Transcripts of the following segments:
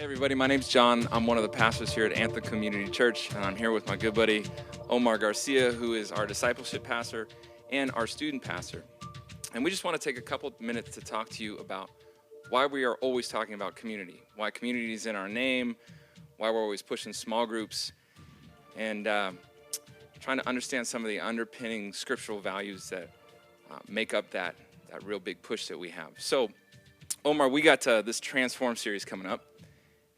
Hey everybody, my name's John. I'm one of the pastors here at Anthem Community Church, and I'm here with my good buddy Omar Garcia, who is our discipleship pastor and our student pastor. And we just want to take a couple minutes to talk to you about why we are always talking about community, why community is in our name, why we're always pushing small groups, and trying to understand some of the underpinning scriptural values that make up that real big push that we have. So, Omar, we got this Transform series coming up.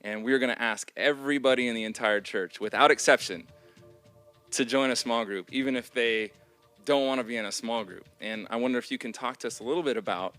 And we're going to ask everybody in the entire church, without exception, to join a small group, even if they don't want to be in a small group. And I wonder if you can talk to us a little bit about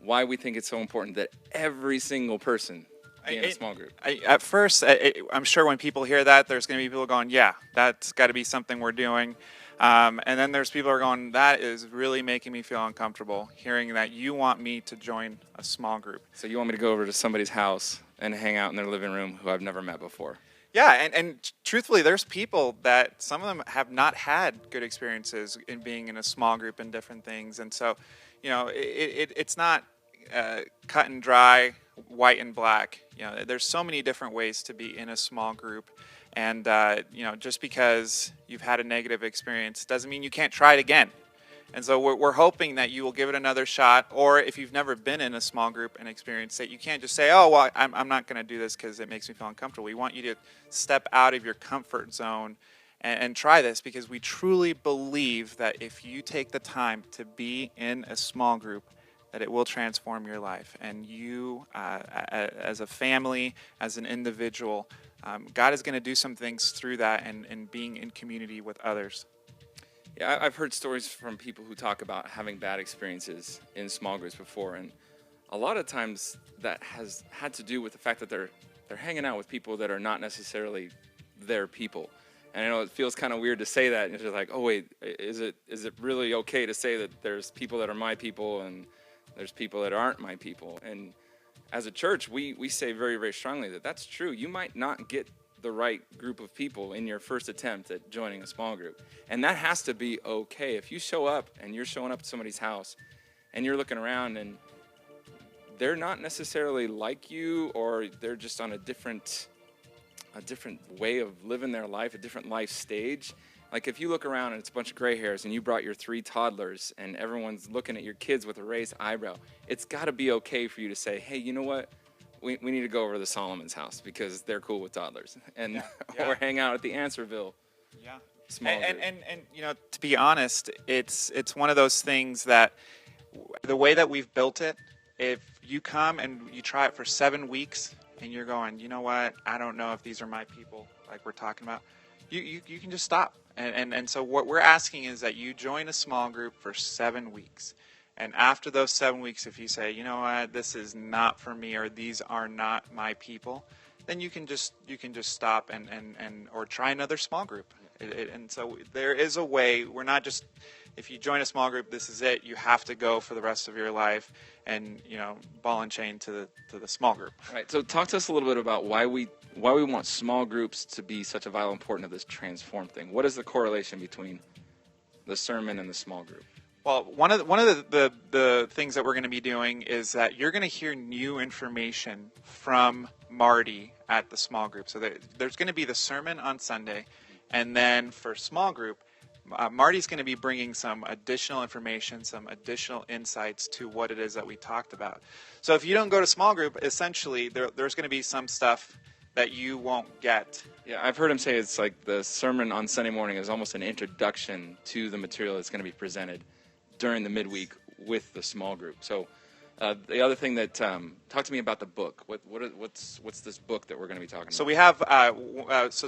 why we think it's so important that every single person be in a small group. At first, I'm sure when people hear that, there's going to be people going, yeah, that's got to be something we're doing. And then there's people who are going, that is really making me feel uncomfortable, hearing that you want me to join a small group. So you want me to go over to somebody's house and hang out in their living room who I've never met before? Yeah, and truthfully, there's people that some of them have not had good experiences in being in a small group and different things. And so, it's not cut and dry, white and black. There's so many different ways to be in a small group. And, just because you've had a negative experience doesn't mean you can't try it again. And so we're hoping that you will give it another shot, or if you've never been in a small group and experienced it, you can't just say, oh, well, I'm not going to do this because it makes me feel uncomfortable. We want you to step out of your comfort zone and try this, because we truly believe that if you take the time to be in a small group, that it will transform your life. And you, as a family, as an individual, God is going to do some things through that and being in community with others. Yeah, I've heard stories from people who talk about having bad experiences in small groups before, and a lot of times that has had to do with the fact that they're hanging out with people that are not necessarily their people. And I know it feels kind of weird to say that, and it's just like, oh wait, is it really okay to say that there's people that are my people and there's people that aren't my people? And as a church, we say very, very strongly that that's true. You might not get the right group of people in your first attempt at joining a small group. And that has to be okay. If you show up and you're showing up to somebody's house and you're looking around and they're not necessarily like you, or they're just on a different way of living their life, a different life stage. Like if you look around and it's a bunch of gray hairs and you brought your 3 toddlers and everyone's looking at your kids with a raised eyebrow, it's got to be okay for you to say, hey, you know what? We need to go over to Solomon's house because they're cool with toddlers, and or hang out at the Answerville. Yeah. Small group. And to be honest, it's one of those things that the way that we've built it, if you come and you try it for 7 weeks and you're going, you know what, I don't know if these are my people, like we're talking about, you can just stop. And so what we're asking is that you join a small group for 7 weeks. And after those 7 weeks, if you say, you know what, this is not for me, or these are not my people, then you can just stop and or try another small group. And so there is a way. We're not just, if you join a small group, this is it. You have to go for the rest of your life and ball and chain to the small group. Right. So talk to us a little bit about why we want small groups to be such a vital important of this Transform thing. What is the correlation between the sermon and the small group? Well, one of the things that we're going to be doing is that you're going to hear new information from Marty at the small group. So there's going to be the sermon on Sunday, and then for small group, Marty's going to be bringing some additional information, some additional insights to what it is that we talked about. So if you don't go to small group, essentially there's going to be some stuff that you won't get. Yeah, I've heard him say it's like the sermon on Sunday morning is almost an introduction to the material that's going to be presented during the midweek with the small group. So the other thing that, talk to me about the book. What's this book that we're going to be talking about? So we have,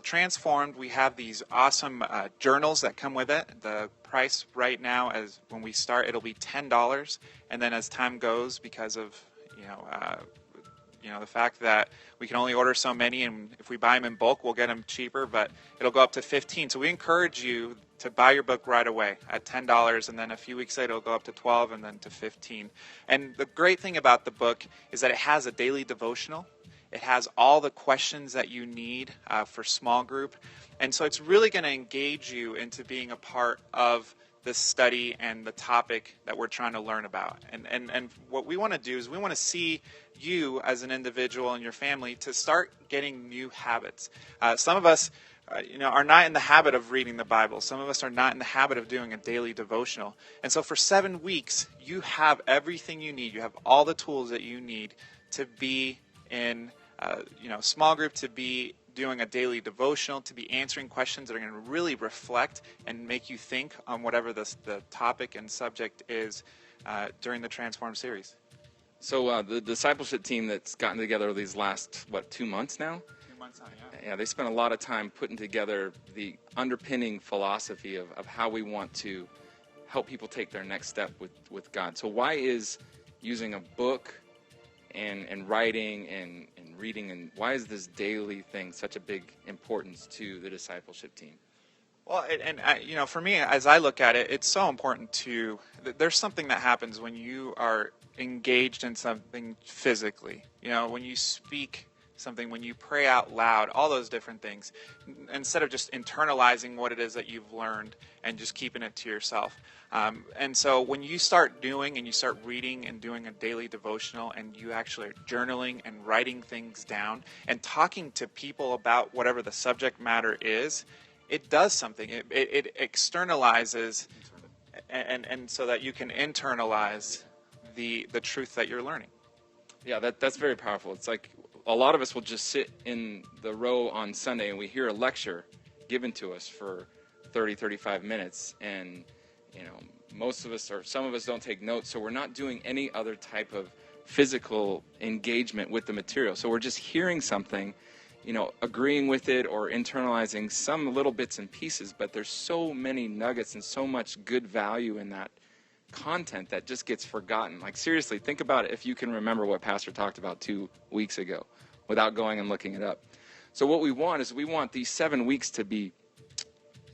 Transformed, we have these awesome journals that come with it. The price right now, as when we start, it'll be $10. And then as time goes, because of, the fact that we can only order so many, and if we buy them in bulk, we'll get them cheaper, but it'll go up to $15. So we encourage you to buy your book right away at $10, and then a few weeks later it'll go up to $12 and then to $15. And the great thing about the book is that it has a daily devotional. It has all the questions that you need for small group. And so it's really going to engage you into being a part of this study and the topic that we're trying to learn about. And what we want to do is we want to see you as an individual and your family to start getting new habits. Some of us are not in the habit of reading the Bible. Some of us are not in the habit of doing a daily devotional. And so for 7 weeks, you have everything you need. You have all the tools that you need to be in small group, to be doing a daily devotional, to be answering questions that are going to really reflect and make you think on whatever the topic and subject is during the Transform series. So the discipleship team that's gotten together these last, 2 months now? 2 months on, yeah. Yeah, they spent a lot of time putting together the underpinning philosophy of how we want to help people take their next step with God. So why is using a book and writing and reading, and why is this daily thing such a big importance to the discipleship team? Well, for me, as I look at it, it's so important there's something that happens when you are engaged in something physically. When you speak something, when you pray out loud, all those different things, instead of just internalizing what it is that you've learned and just keeping it to yourself. And so when you start doing and you start reading and doing a daily devotional, and you actually are journaling and writing things down and talking to people about whatever the subject matter is, it does something. It externalizes, and so that you can internalize the truth that you're learning. Yeah, that's very powerful. It's like a lot of us will just sit in the row on Sunday and we hear a lecture given to us for 30, 35 minutes, and most of us, or some of us, don't take notes, so we're not doing any other type of physical engagement with the material. So we're just hearing something, agreeing with it or internalizing some little bits and pieces, but there's so many nuggets and so much good value in that content that just gets forgotten. Like, seriously, think about it if you can remember what Pastor talked about 2 weeks ago without going and looking it up. So what we want is we want these 7 weeks to be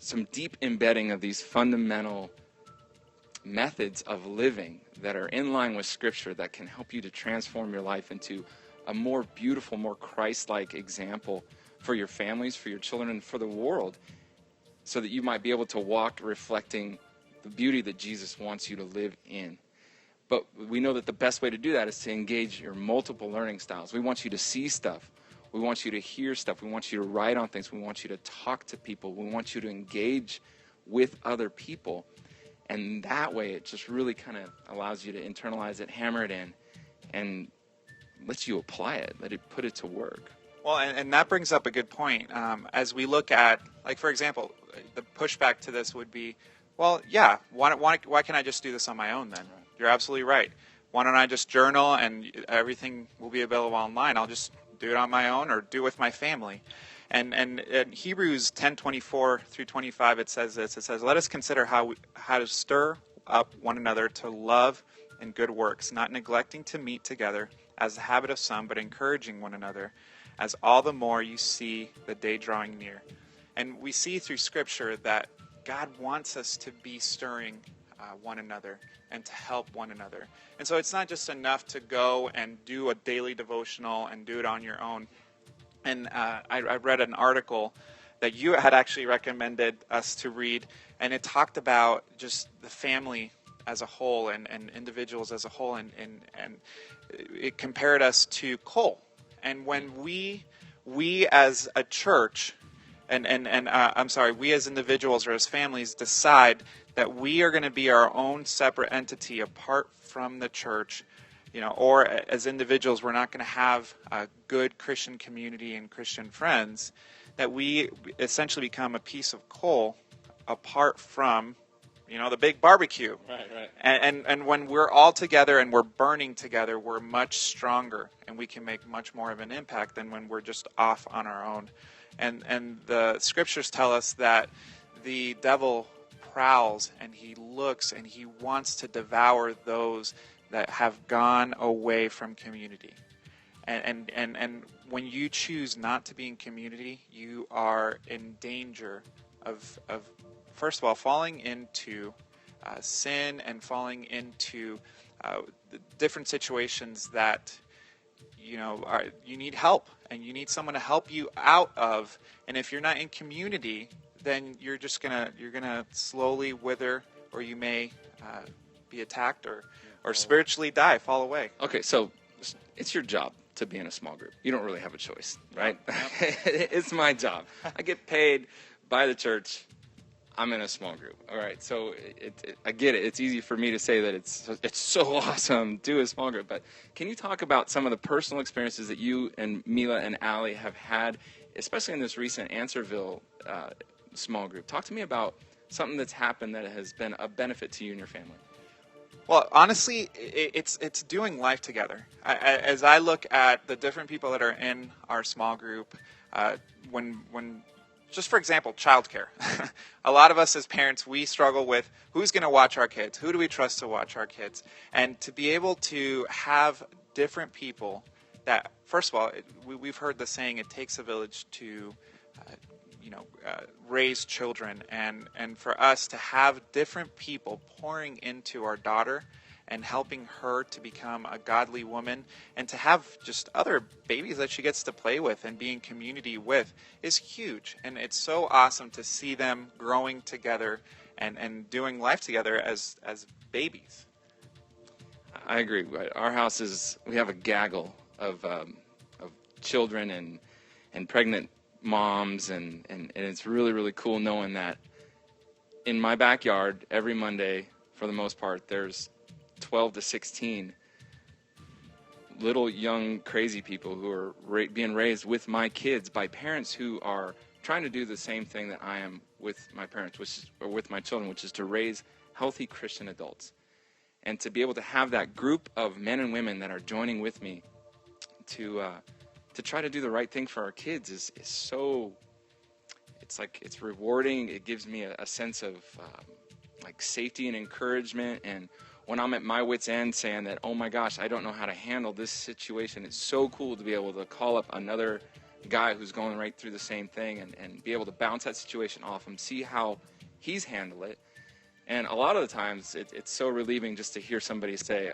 some deep embedding of these fundamental methods of living that are in line with Scripture, that can help you to transform your life into a more beautiful, more Christ-like example for your families, for your children, and for the world, so that you might be able to walk reflecting the beauty that Jesus wants you to live in. But we know that the best way to do that is to engage your multiple learning styles. We want you to see stuff. We want you to hear stuff. We want you to write on things. We want you to talk to people. We want you to engage with other people. And that way, it just really kind of allows you to internalize it, hammer it in, and lets you apply it, let it put it to work. Well, and that brings up a good point. As we look at, like, for example, the pushback to this would be, well, yeah, why can't I just do this on my own then? You're absolutely right. Why don't I just journal and everything will be available online? I'll just do it on my own or do it with my family. And in Hebrews 10:24 through 25, it says this. It says, "Let us consider how to stir up one another to love and good works, not neglecting to meet together as the habit of some, but encouraging one another, as all the more you see the day drawing near." And we see through Scripture that God wants us to be stirring one another and to help one another. And so it's not just enough to go and do a daily devotional and do it on your own. And I read an article that you had actually recommended us to read, and it talked about just the family as a whole and individuals as a whole, and it compared us to coal. And when we as a church, we as individuals or as families decide that we are going to be our own separate entity apart from the church, or as individuals, we're not going to have a good Christian community and Christian friends, that we essentially become a piece of coal apart from, the big barbecue. Right. And when we're all together and we're burning together, we're much stronger and we can make much more of an impact than when we're just off on our own. And the Scriptures tell us that the devil prowls and he looks and he wants to devour those that have gone away from community. And when you choose not to be in community, you are in danger of first of all, falling into sin and falling into the different situations that, you need help and you need someone to help you out of. And if you're not in community, then you're gonna slowly wither, or you may be attacked or spiritually die, fall away. Okay, so it's your job to be in a small group. You don't really have a choice, right? Yep. It's my job. I get paid by the church. I'm in a small group. All right, so I get it. It's easy for me to say that it's so awesome, do a small group. But can you talk about some of the personal experiences that you and Mila and Allie have had, especially in this recent Answerville small group? Talk to me about something that's happened that has been a benefit to you and your family. Well, honestly, it's doing life together. As I look at the different people that are in our small group, when just for example, childcare. A lot of us as parents, we struggle with who's going to watch our kids, who do we trust to watch our kids, and to be able to have different people that, first of all, we've heard the saying, it takes a village to raise children, and for us to have different people pouring into our daughter and helping her to become a godly woman, and to have just other babies that she gets to play with and be in community with is huge. And it's so awesome to see them growing together and doing life together as babies. I agree. Our house we have a gaggle of children and pregnant moms, and it's really, really cool knowing that in my backyard every Monday, for the most part, there's 12 to 16 little young crazy people who are being raised with my kids by parents who are trying to do the same thing that I am with my parents, or with my children, which is to raise healthy Christian adults. And to be able to have that group of men and women that are joining with me to try to do the right thing for our kids is so, it's rewarding. It gives me a sense of safety and encouragement. And when I'm at my wit's end saying that, oh my gosh, I don't know how to handle this situation, it's so cool to be able to call up another guy who's going right through the same thing and be able to bounce that situation off him, see how he's handled it. And a lot of the times it's so relieving just to hear somebody say,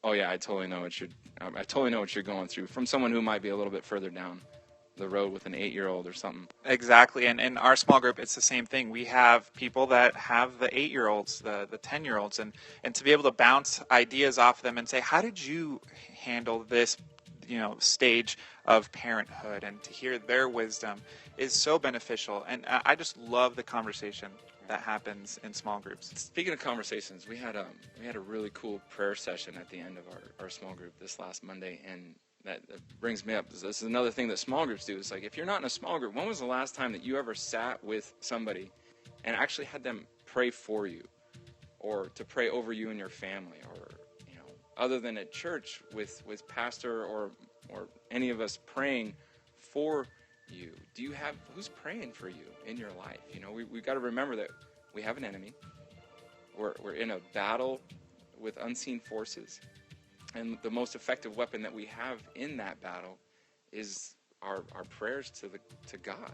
oh yeah, I totally know what you're going through, from someone who might be a little bit further down the road with an 8-year-old or something. Exactly. And in our small group, it's the same thing. We have people that have the 8-year-olds, the 10-year-olds, and to be able to bounce ideas off of them and say, how did you handle this stage of parenthood, and to hear their wisdom is so beneficial. And I just love the conversation that happens in small groups. Speaking of conversations, we had a really cool prayer session at the end of our small group this last Monday, and that brings me up. This is another thing that small groups do. It's like, if you're not in a small group, when was the last time that you ever sat with somebody and actually had them pray for you, or to pray over you and your family, or other than at church with pastor or any of us praying for you? Do you have, who's praying for you in your life? We've got to remember that we have an enemy. We're in a battle with unseen forces. And the most effective weapon that we have in that battle is our prayers to God.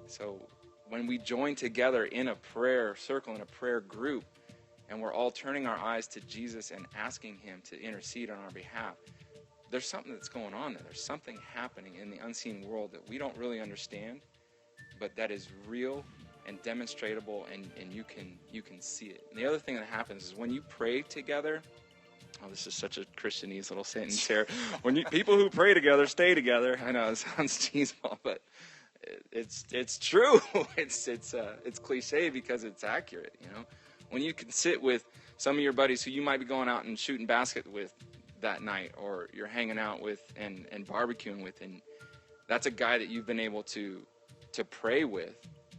So when we join together in a prayer circle, in a prayer group, and we're all turning our eyes to Jesus and asking him to intercede on our behalf, there's something that's going on there. There's something happening in the unseen world that we don't really understand, but that is real and demonstratable, and you can see it. And the other thing that happens is when you pray together, oh, this is such a Christianese little sentence here. People who pray together stay together. I know it sounds cheeseball, but it's true. It's cliche because it's accurate. When you can sit with some of your buddies who you might be going out and shooting basket with that night, or you're hanging out with and barbecuing with, and that's a guy that you've been able to pray with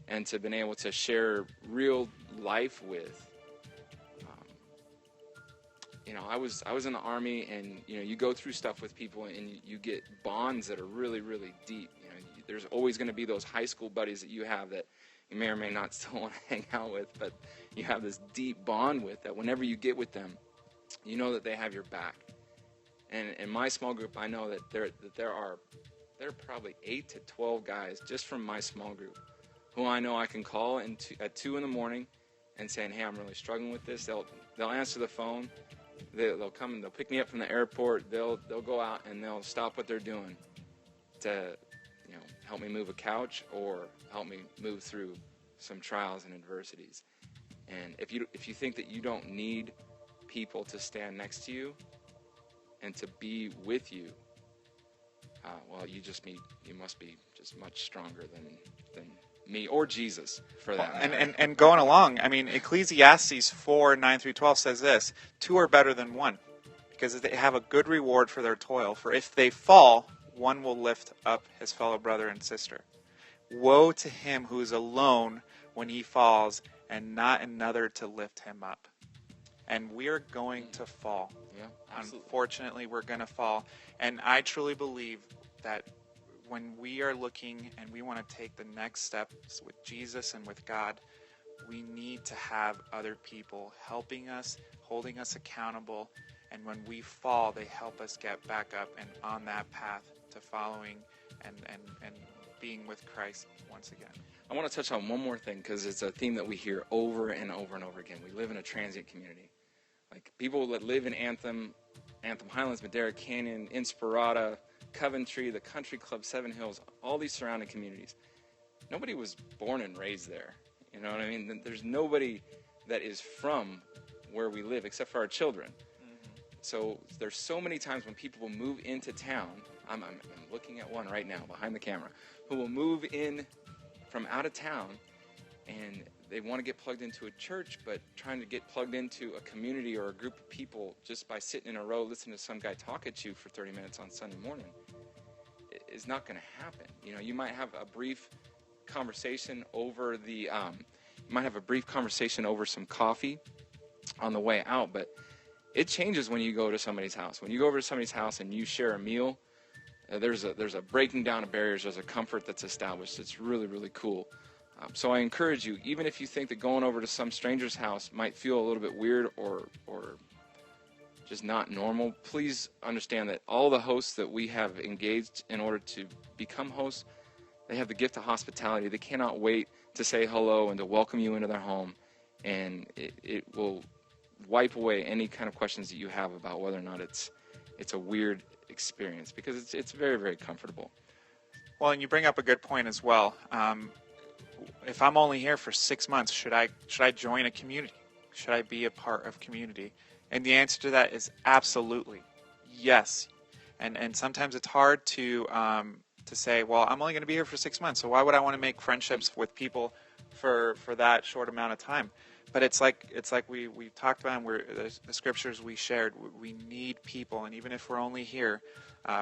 and to been able to share real life with. I was in the Army, and you go through stuff with people, and you get bonds that are really, really deep. There's always going to be those high school buddies that you have that you may or may not still want to hang out with, but you have this deep bond with, that whenever you get with them, you know that they have your back. And in my small group, I know that there are probably 8 to 12 guys just from my small group who I know I can call at 2 in the morning and saying, hey, I'm really struggling with this. They'll answer the phone. They'll come and they'll pick me up from the airport. They'll go out and they'll stop what they're doing to help me move a couch or help me move through some trials and adversities. And if you think that you don't need people to stand next to you, and to be with you, well, you must be just much stronger than me or Jesus for that. And going along, I mean, Ecclesiastes 4:9-12 says this: 2 are better than 1, because they have a good reward for their toil. For if they fall, one will lift up his fellow brother and sister. Woe to him who is alone when he falls, and not another to lift him up. And we're going to fall. Yeah, absolutely. Unfortunately, we're going to fall. And I truly believe that when we are looking and we want to take the next steps with Jesus and with God, we need to have other people helping us, holding us accountable. And when we fall, they help us get back up and on that path to following and being with Christ once again. I want to touch on one more thing, because it's a theme that we hear over and over and over again. We live in a transient community. Like, people that live in Anthem Highlands, Madera Canyon, Inspirata, Coventry, the Country Club, Seven Hills, all these surrounding communities. Nobody was born and raised there. You know what I mean? There's nobody that is from where we live except for our children. Mm-hmm. So there's so many times when people will move into town. I'm looking at one right now behind the camera, who will move in from out of town, and they want to get plugged into a church, but trying to get plugged into a community or a group of people just by sitting in a row listening to some guy talk at you for 30 minutes on Sunday morning is not going to happen. You know, you might have a brief conversation over some coffee on the way out, but it changes when you go to somebody's house. When you go over to somebody's house and you share a meal, there's a breaking down of barriers. There's a comfort that's established. It's really, really cool. So I encourage you, even if you think that going over to some stranger's house might feel a little bit weird or just not normal, please understand that all the hosts that we have engaged in order to become hosts, they have the gift of hospitality. They cannot wait to say hello and to welcome you into their home, and it will wipe away any kind of questions that you have about whether or not it's a weird experience, because it's very, very comfortable. Well, and you bring up a good point as well. If I'm only here for 6 months, should I join a community? Should I be a part of community? And the answer to that is absolutely yes. And sometimes it's hard to say, well, I'm only going to be here for 6 months, so why would I want to make friendships with people for that short amount of time? But it's like we talked about, and the scriptures we shared. We need people, and even if we're only here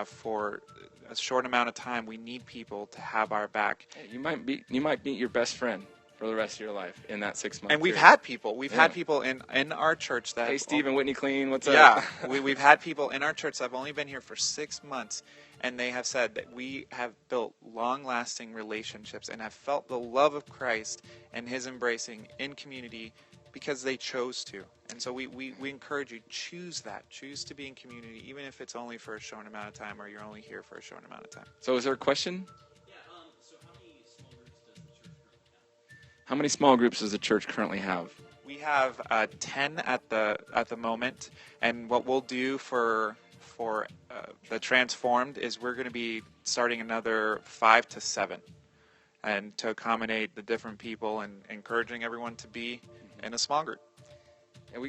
for a short amount of time, we need people to have our back. Hey, you might meet your best friend for the rest of your life in that 6 months. And we've had people. We've had people in our church that. Hey, Steve and Whitney Clean, what's up? Yeah, we've had people in our church that have only been here for 6 months, and they have said that we have built long-lasting relationships and have felt the love of Christ and His embracing in community because they chose to. And so we encourage you, choose to be in community, even if it's only for a short amount of time, or you're only here for a short amount of time. So is there a question? Yeah, so how many small groups does the church currently have? We have 10 at the moment, and what we'll do for the Transformed is we're going to be starting another 5 to 7, and to accommodate the different people and encouraging everyone to be in a small group. And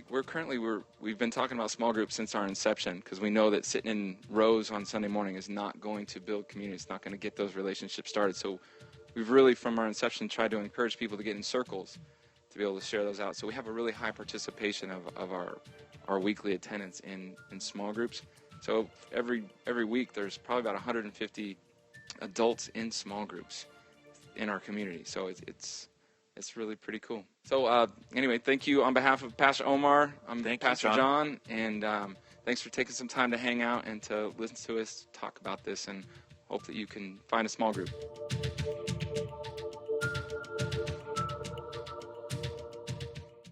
we've been talking about small groups since our inception, because we know that sitting in rows on Sunday morning is not going to build community. It's not going to get those relationships started. So we've really, from our inception, tried to encourage people to get in circles to be able to share those out. So we have a really high participation of our weekly attendance in small groups. So every week there's probably about 150 adults in small groups in our community. So it's really pretty cool. So anyway, thank you on behalf of Pastor Omar. I'm Pastor John, and thanks for taking some time to hang out and to listen to us talk about this, and hope that you can find a small group.